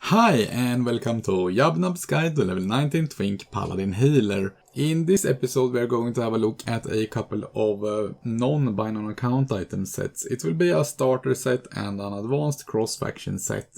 Hi and welcome to Yubnubbs guide to level 19 Twink Paladin healer. In this episode we are going to have a look at a couple of non-BoA non-account item sets. It will be a starter set and an advanced cross-faction set.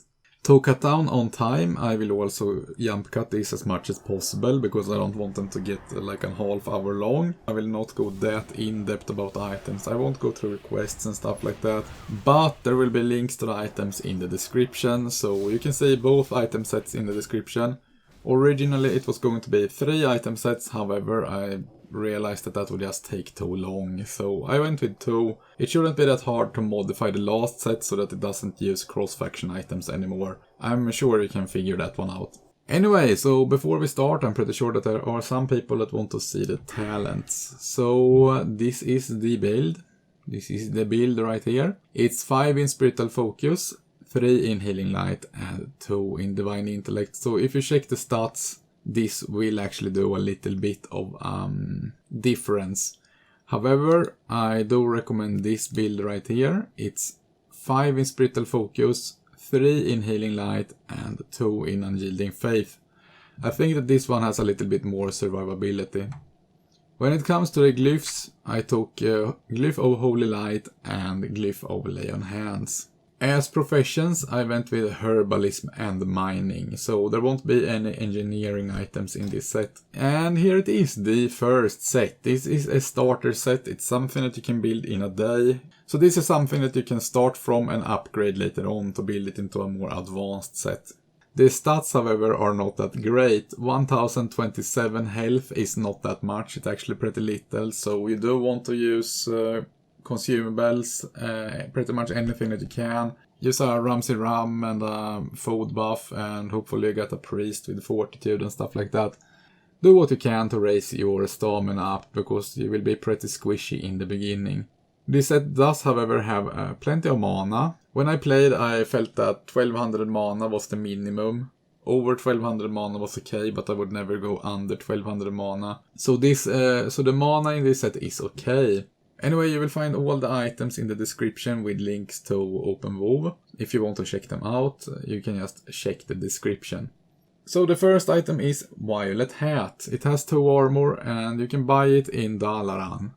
To cut down on time, I will also jump cut this as much as possible because I don't want them to get like a half hour long. I will not go that in depth about the items. I won't go through quests and stuff like that. But there will be links to the items in the description, so you can see both item sets in the description. Originally it was going to be 3 item sets, however I realized that would just take too long, so I went with 2. It shouldn't be that hard to modify the last set so that it doesn't use cross-faction items anymore. I'm sure you can figure that one out. Anyway, so before we start, I'm pretty sure that there are some people that want to see the talents. So this is the build. This is the build right here. It's 5 in Spiritual Focus, 3 in Healing Light and 2 in Divine Intellect. So if you check the stats, this will actually do a little bit of difference. However, I do recommend this build right here. It's 5 in Spiritual Focus, 3 in Healing Light and 2 in Unyielding Faith. I think that this one has a little bit more survivability. When it comes to the glyphs, I took Glyph of Holy Light and Glyph of Lay on Hands. As professions, I went with herbalism and mining, so there won't be any engineering items in this set. And here it is, the first set. This is a starter set, it's something that you can build in a day. So this is something that you can start from and upgrade later on to build it into a more advanced set. The stats, however, are not that great. 1027 health is not that much, it's actually pretty little, so you do want to use consumables, pretty much anything that you can. Use a Ramsey Rum and a food buff, and hopefully you get a priest with fortitude and stuff like that. Do what you can to raise your stamina up, because you will be pretty squishy in the beginning. This set does, however, have plenty of mana. When I played, I felt that 1200 mana was the minimum. Over 1200 mana was okay, but I would never go under 1200 mana. So the mana in this set is okay. Anyway, you will find all the items in the description with links to OpenWoW. If you want to check them out, you can just check the description. So the first item is Violet Hat. It has 2 armor and you can buy it in Dalaran.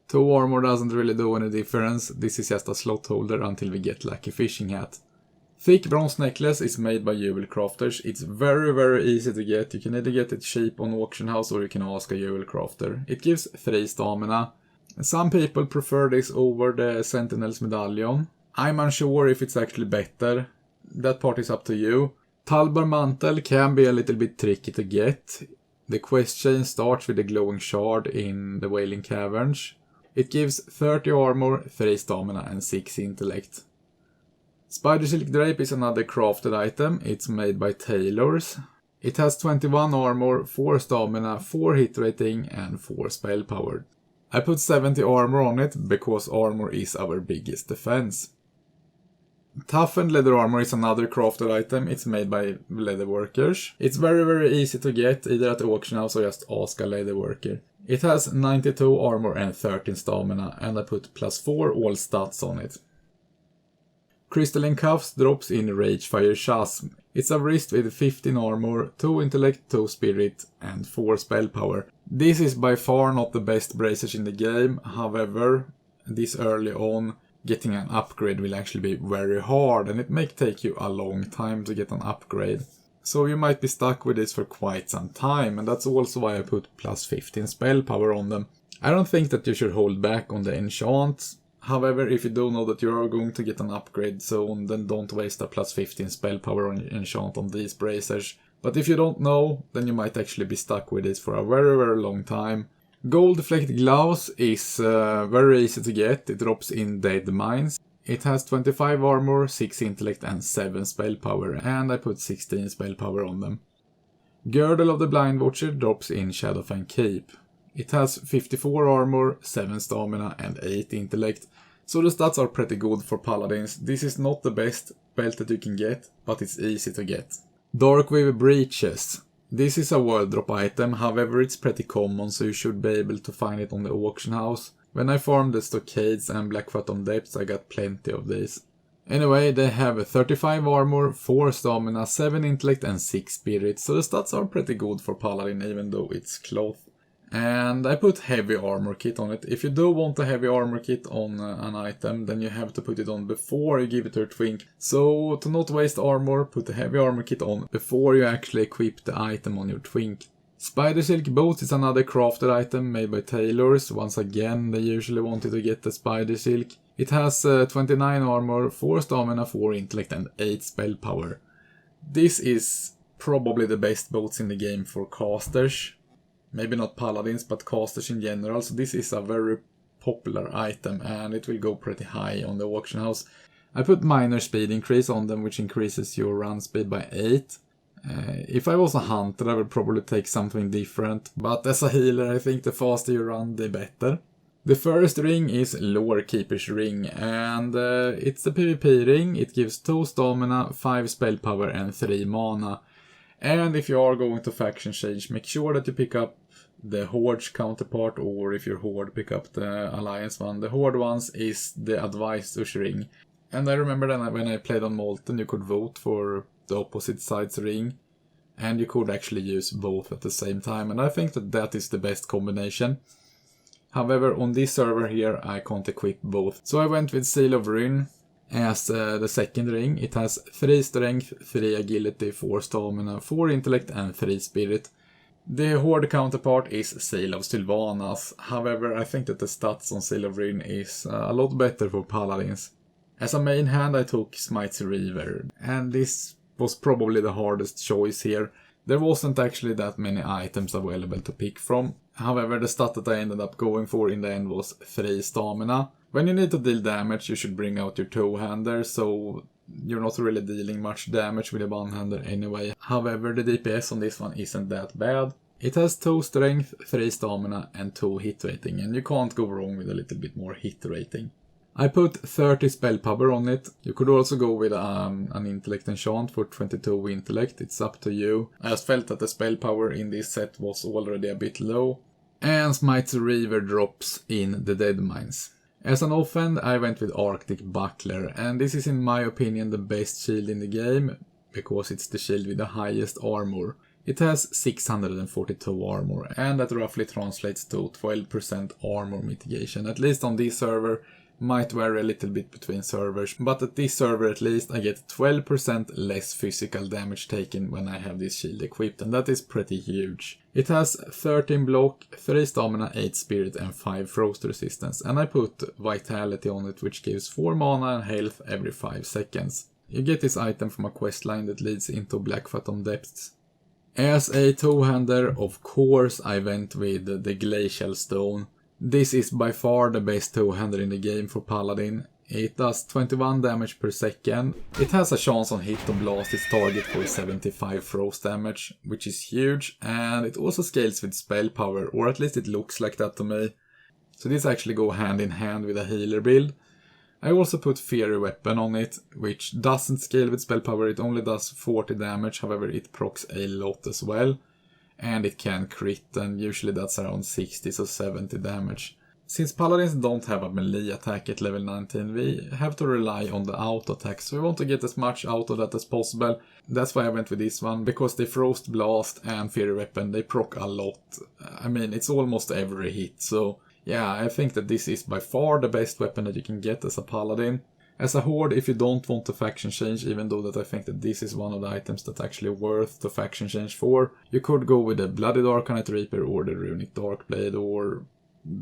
2 armor doesn't really do any difference, this is just a slot holder until we get Lucky Fishing Hat. Thick Bronze Necklace is made by Jewel Crafters. It's very easy to get. You can either get it cheap on Auction House or you can ask a Jewel Crafter. It gives 3 stamina. Some people prefer this over the Sentinel's Medallion. I'm unsure if it's actually better. That part is up to you. Talbar Mantle can be a little bit tricky to get. The quest chain starts with the glowing shard in the Wailing Caverns. It gives 30 armor, 3 stamina and 6 intellect. Spider Silk Drape is another crafted item. It's made by tailors. It has 21 armor, 4 stamina, 4 hit rating and 4 spell power. I put 70 armor on it because armor is our biggest defense. Toughened leather armor is another crafted item. It's made by leatherworkers. It's very easy to get, either at the auction house or just ask a leatherworker. It has 92 armor and 13 stamina, and I put +4 all stats on it. Crystalline Cuffs drops in Ragefire Chasm. It's a wrist with 15 armor, 2 intellect, 2 spirit and 4 spell power. This is by far not the best bracers in the game, however, this early on, getting an upgrade will actually be very hard and it may take you a long time to get an upgrade. So you might be stuck with this for quite some time, and that's also why I put +15 spell power on them. I don't think that you should hold back on the enchants. However, if you do know that you are going to get an upgrade soon, then don't waste a +15 spell power on enchant on these bracers. But if you don't know, then you might actually be stuck with this for a very long time. Gold Flecked Gloves is very easy to get. It drops in Dead Mines. It has 25 armor, 6 intellect and 7 spell power, and I put 16 spell power on them. Girdle of the Blind Watcher drops in Shadowfang Keep. It has 54 armor, 7 stamina and 8 intellect, so the stats are pretty good for paladins. This is not the best belt that you can get, but it's easy to get. Darkweave Breeches. This is a world drop item, however it's pretty common, so you should be able to find it on the auction house. When I farmed the Stockades and Black Phantom Depths, I got plenty of these. Anyway, they have 35 armor, 4 stamina, 7 intellect and 6 spirit, so the stats are pretty good for Paladin even though it's cloth. And I put heavy armor kit on it. If you do want a heavy armor kit on an item, then you have to put it on before you give it to your Twink. So to not waste armor, put the heavy armor kit on before you actually equip the item on your Twink. Spider Silk Boots is another crafted item made by tailors. Once again, they usually wanted to get the Spider Silk. It has 29 armor, 4 stamina, 4 intellect and 8 spell power. This is probably the best boots in the game for casters. Maybe not paladins, but casters in general. So this is a very popular item and it will go pretty high on the auction house. I put minor speed increase on them, which increases your run speed by 8. If I was a hunter, I would probably take something different. But as a healer, I think the faster you run, the better. The first ring is Lore Keeper's Ring, and it's the PvP ring. It gives 2 stamina, 5 spell power and 3 mana. And if you are going to faction change, make sure that you pick up the Horde's counterpart, or if you're Horde, pick up the Alliance one. The Horde ones is the Advisor's Ring. And I remember that when I played on Molten, you could vote for the opposite side's ring. And you could actually use both at the same time. And I think that that is the best combination. However, on this server here, I can't equip both. So I went with Seal of Ruin as the second ring. It has 3 strength, 3 agility, 4 stamina, 4 intellect and 3 spirit. The Horde counterpart is Seal of Sylvanas. However, I think that the stats on Seal of Ruin is a lot better for paladins. As a main hand, I took Smite's Reaver, and this was probably the hardest choice here. There wasn't actually that many items available to pick from. However, the stat that I ended up going for in the end was 3 stamina. When you need to deal damage, you should bring out your two-hander, so you're not really dealing much damage with a one-hander anyway. However, the DPS on this one isn't that bad. It has 2 strength, 3 stamina and 2 hit rating, and you can't go wrong with a little bit more hit rating. I put 30 spell power on it. You could also go with an intellect enchant for 22 intellect, it's up to you. I just felt that the spell power in this set was already a bit low. And Smite's Reaver drops in the Dead Mines. As an offhand, I went with Arctic Buckler, and this is in my opinion the best shield in the game, because it's the shield with the highest armor. It has 642 armor, and that roughly translates to 12% armor mitigation, at least on this server. Might vary a little bit between servers, but at this server at least I get 12% less physical damage taken when I have this shield equipped, and that is pretty huge. It has 13 block, 3 stamina, 8 spirit and 5 frost resistance, and I put vitality on it, which gives 4 mana and health every 5 seconds. You get this item from a questline that leads into Black Phantom Depths. As a two-hander, of course I went with the Glacial Stone. This is by far the best two-hander in the game for Paladin. It does 21 damage per second. It has a chance on hit to blast its target for 75 frost damage, which is huge, and it also scales with spell power, or at least it looks like that to me. So this actually go hand in hand with a healer build. I also put Fiery Weapon on it, which doesn't scale with spell power, it only does 40 damage, however it procs a lot as well. And it can crit, and usually that's around 60 to 70 damage. Since paladins don't have a melee attack at level 19, we have to rely on the auto attack, so we want to get as much out of that as possible. That's why I went with this one, because the Frost Blast and Fiery Weapon, they proc a lot. I mean, it's almost every hit, so yeah, I think that this is by far the best weapon that you can get as a paladin. As a horde, if you don't want to faction change, even though that I think that this is one of the items that's actually worth to faction change for, you could go with the Bloody Darknight Reaper or the Runic Darkblade, or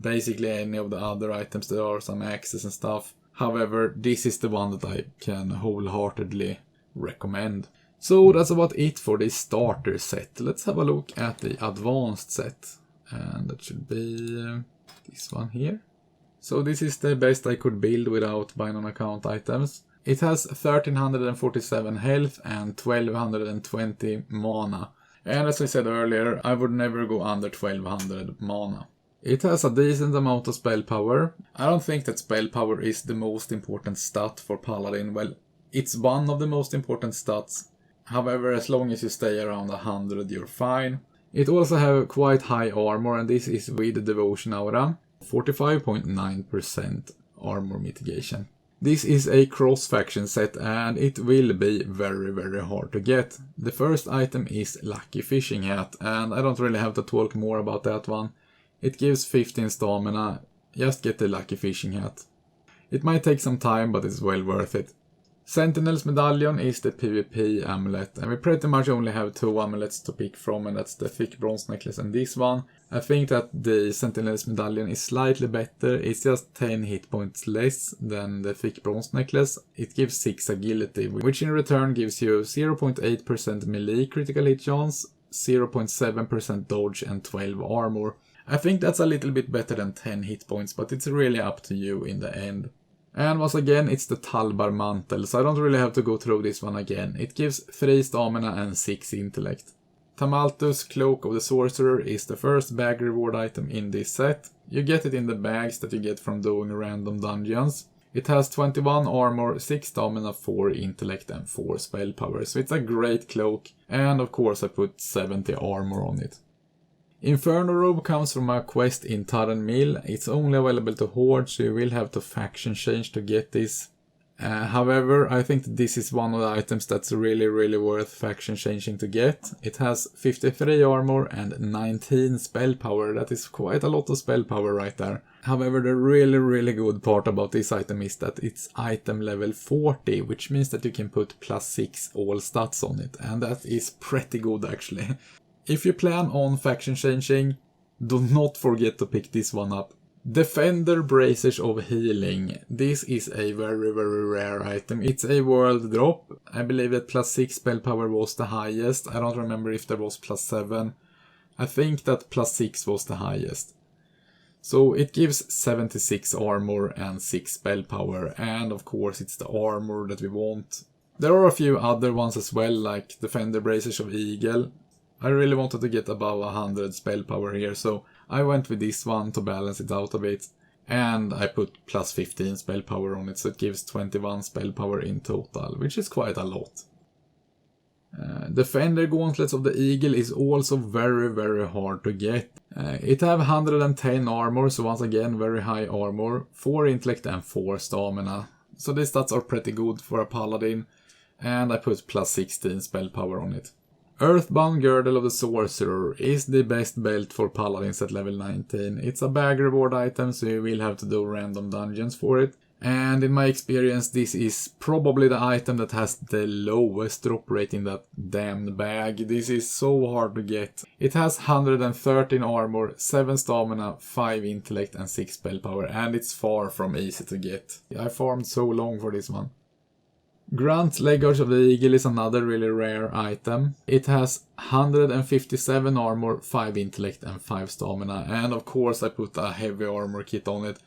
basically any of the other items. There are some axes and stuff. However, this is the one that I can wholeheartedly recommend. So that's about it for the starter set. Let's have a look at the advanced set. And that should be this one here. So this is the best I could build without buying on account items. It has 1347 health and 1220 mana. And as I said earlier, I would never go under 1200 mana. It has a decent amount of spell power. I don't think that spell power is the most important stat for Paladin. Well, it's one of the most important stats. However, as long as you stay around 100, you're fine. It also has quite high armor, and this is with the Devotion Aura. 45.9% armor mitigation. This is a cross-faction set and it will be very, very hard to get. The first item is Lucky Fishing Hat, and I don't really have to talk more about that one. It gives 15 stamina, just get the Lucky Fishing Hat. It might take some time, but it's well worth it. Sentinel's Medallion is the PvP amulet, and we pretty much only have 2 amulets to pick from, and that's the thick bronze necklace and this one. I think that the Sentinel's Medallion is slightly better. It's just 10 hit points less than the thick bronze necklace. It gives 6 agility, which in return gives you 0.8% melee critical hit chance, 0.7% dodge and 12 armor. I think that's a little bit better than 10 hit points, but it's really up to you in the end. And once again, it's the Talbar Mantle, so I don't really have to go through this one again. It gives 3 stamina and 6 intellect. Tamaltus Cloak of the Sorcerer is the first bag reward item in this set. You get it in the bags that you get from doing random dungeons. It has 21 armor, 6 stamina, 4 intellect and 4 spell power, so it's a great cloak. And of course I put 70 armor on it. Inferno Robe comes from a quest in Tarren Mill. It's only available to Horde, so you will have to faction change to get this. However, I think this is one of the items that's really worth faction changing to get. It has 53 armor and 19 spell power. That is quite a lot of spell power right there. However, the really good part about this item is that it's item level 40, which means that you can put +6 all stats on it, and that is pretty good actually. If you plan on faction changing, do not forget to pick this one up. Defender Braces of Healing. This is a very rare item. It's a world drop. I believe that +6 spell power was the highest. I don't remember if there was +7. I think that +6 was the highest. So it gives 76 armor and 6 spell power, and of course it's the armor that we want. There are a few other ones as well, like Defender Braces of Eagle. I really wanted to get above 100 spell power here, so I went with this one to balance it out a bit. And I put +15 spell power on it, so it gives 21 spell power in total, which is quite a lot. Defender Gauntlets of the Eagle is also very hard to get. It have 110 armor, so once again very high armor, 4 intellect and 4 stamina. So these stats are pretty good for a paladin, and I put +16 spell power on it. Earthbound Girdle of the Sorcerer is the best belt for paladins at level 19. It's a bag reward item, so you will have to do random dungeons for it. And in my experience, this is probably the item that has the lowest drop rate in that damned bag. This is so hard to get. It has 113 armor, 7 stamina, 5 intellect and 6 spell power, and it's far from easy to get. I farmed so long for this one. Grunt's Legguards of the Eagle is another really rare item. It has 157 armor, 5 intellect and 5 stamina, and of course I put a heavy armor kit on it.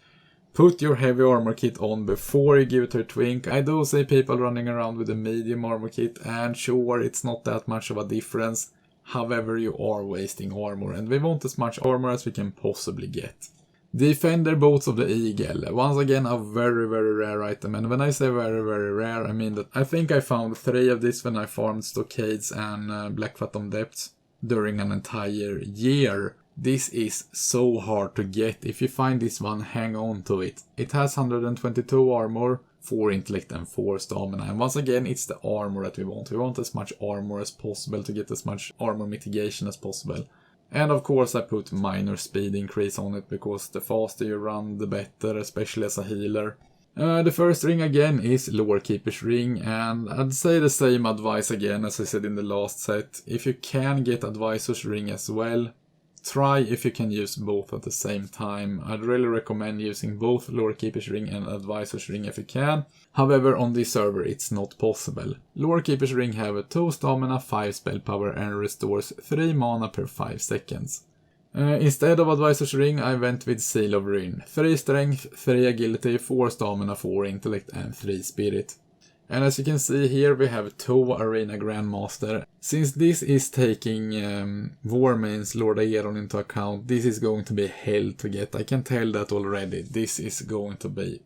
Put your heavy armor kit on before you give it to a Twink. I do see people running around with a medium armor kit, and sure, it's not that much of a difference. However, you are wasting armor, and we want as much armor as we can possibly get. Defender Boots of the Eagle. Once again, a very rare item. And when I say very rare, I mean that I think I found 3 of this when I farmed Stockades and Black Phantom Depths during an entire year. This is so hard to get. If you find this one, hang on to it. It has 122 armor, 4 intellect and 4 stamina. And once again, it's the armor that we want. We want as much armor as possible to get as much armor mitigation as possible. And of course I put minor speed increase on it, because the faster you run the better, especially as a healer. The first ring again is Lorekeeper's Ring, and I'd say the same advice again as I said in the last set. If you can get Advisor's Ring as well, try if you can use both at the same time. I'd really recommend using both Lorekeeper's Ring and Advisor's Ring if you can. However, on this server it's not possible. Lorekeeper's Ring have 2 stamina, 5 spell power and restores 3 mana per 5 seconds. Instead of Advisor's Ring, I went with Seal of Rin. 3 strength, 3 agility, 4 stamina, 4 intellect and 3 spirit. And as you can see here, we have 2 Arena Grandmaster. Since this is taking Warmane Lordaeron into account, this is going to be hell to get. I can tell that already. This is going to be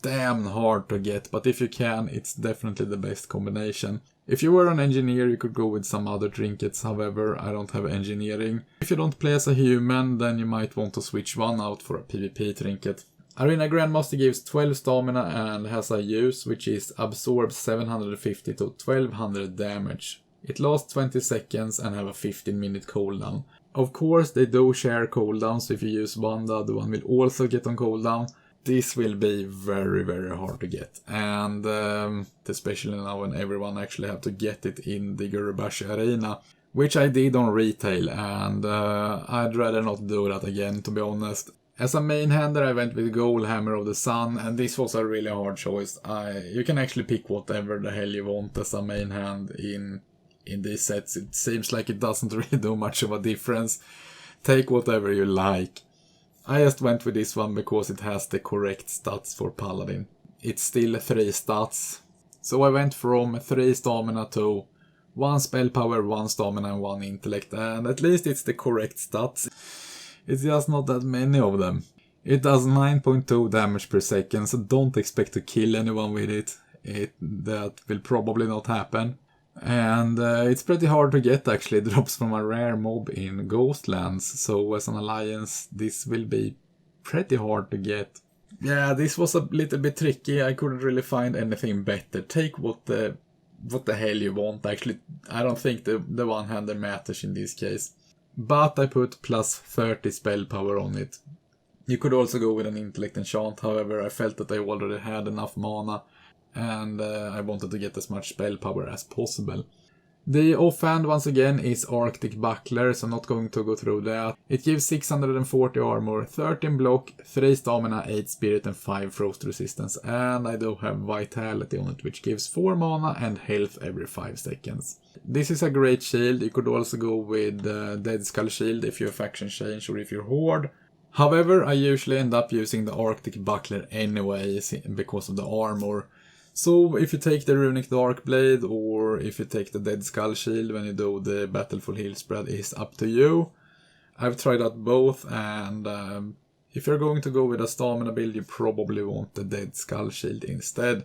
damn hard to get, but if you can, it's definitely the best combination. If you were an engineer, you could go with some other trinkets, however, I don't have engineering. If you don't play as a human, then you might want to switch one out for a PvP trinket. Arena Grandmaster gives 12 stamina and has a use which is absorb 750 to 1200 damage. It lasts 20 seconds and have a 15-minute cooldown. Of course, they do share cooldowns, so if you use one, the other one will also get on cooldown. This will be very, very hard to get. And especially now when everyone actually have to get it in the Gurubashi Arena, which I did on retail, and I'd rather not do that again, to be honest. As a main hander, I went with Gold Hammer of the Sun, and this was a really hard choice. You can actually pick whatever the hell you want as a main hand in these sets. It seems like it doesn't really do much of a difference. Take whatever you like. I just went with this one because it has the correct stats for Paladin. It's still 3 stats. So I went from 3 stamina to 1 spell power, 1 stamina and 1 intellect. And at least it's the correct stats. It's just not that many of them. It does 9.2 damage per second, so don't expect to kill anyone with it. That will probably not happen. And it's pretty hard to get actually. It drops from a rare mob in Ghostlands, so as an alliance this will be pretty hard to get. Yeah, this was a little bit tricky. I couldn't really find anything better. Take what the hell you want actually. I don't think the one-hander matters in this case. But I put plus 30 spell power on it. You could also go with an intellect enchant, however I felt that I already had enough mana. And I wanted to get as much spell power as possible. The offhand once again is Arctic Buckler, so I'm not going to go through that. It gives 640 armor, 13 block, 3 stamina, 8 spirit and 5 frost resistance. And I do have vitality on it, which gives 4 mana and health every 5 seconds. This is a great shield. You could also go with Dead Skull Shield if you're faction change or if you're Horde. However, I usually end up using the Arctic Buckler anyway because of the armor. So if you take the Runic Darkblade or if you take the Dead Skull Shield when you do the Battleful Heal spread is up to you. I've tried out both, and if you're going to go with a stamina build you probably want the Dead Skull Shield instead.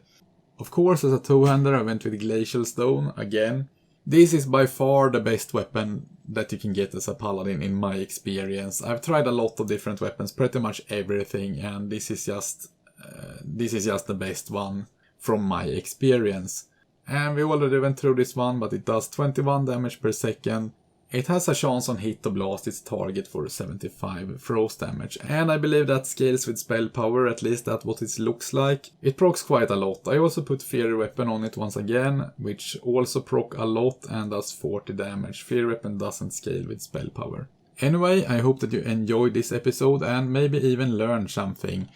Of course, as a two-hander I went with Glacial Stone again. This is by far the best weapon that you can get as a paladin in my experience. I've tried a lot of different weapons, pretty much everything, and this is just the best one from my experience. And we already went through this one, but it does 21 damage per second. It has a chance on hit to blast its target for 75 frost damage. And I believe that scales with spell power, at least that's what it looks like. It procs quite a lot. I also put Fiery Weapon on it once again, which also proc a lot and does 40 damage. Fiery Weapon doesn't scale with spell power. Anyway, I hope that you enjoyed this episode and maybe even learned something.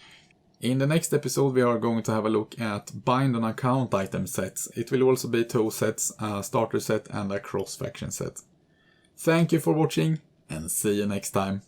In the next episode we are going to have a look at bind on account item sets. It will also be 2 sets, a starter set and a cross-faction set. Thank you for watching and see you next time.